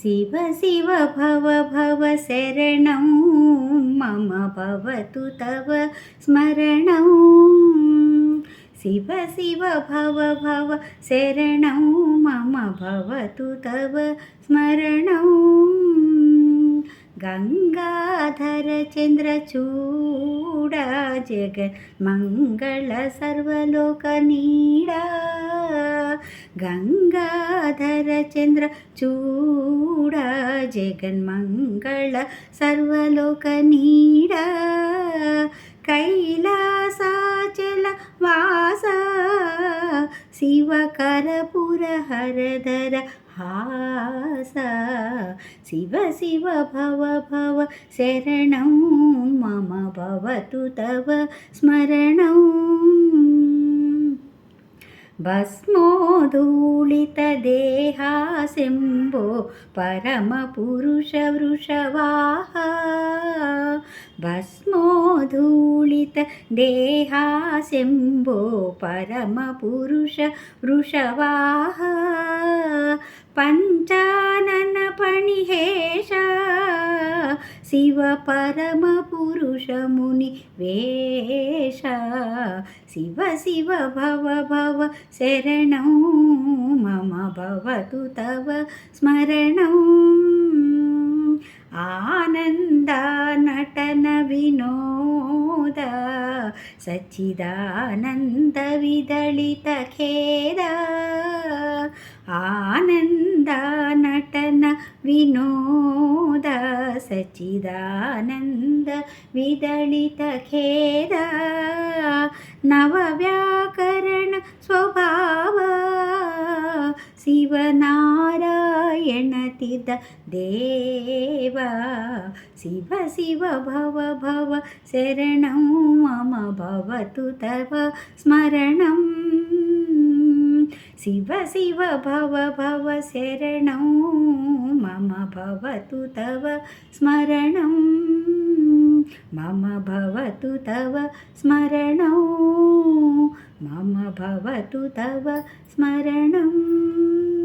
शिव शिव भव भव शरणं मम भवतु तव स्मरणं। शिव शिव भव भव शरणं मम भवतु तव स्मरणं। गंगाधर चंद्रचूडा जगन्मंगल सर्वलोकनीडा। गंगाधर चंद्रचूडा जगन्मंगल सर्वलोकनीडा। कैलासाचल वासा शिव कर्पूर हरधर हासा। शिव शिव भव भव शरणं मम भवतु तव स्मरणं। भस्मोद्धूलितदेहा शम्भो परमपुरुषवृषवाहा। भस्मोद्धूलितदेहा शम्भो परमपुरुषवृषवाहा। पञ्चाननपणिहेशा शिव परमपुरुषमुनिवेशा। शिव शिव भव भव शरणं मम भवतु तव स्मरणं। आनन्दा नटन विनोदा सच्चिदानन्द विदलित खेदा। आनन्दा नटन विनोदा सच्चिदानन्द विदलित खेदा। नवव्याकरण स्वभावा शिवनारायण तीर्थ देवा। शिव शिव भव भव शरणं मम भवतु तव स्मरणं। शिव शिव भव भव शरणं मम भवतु तव स्मरणं। मम भवतु तव स्मरणं। मम भवतु तव स्मरणं।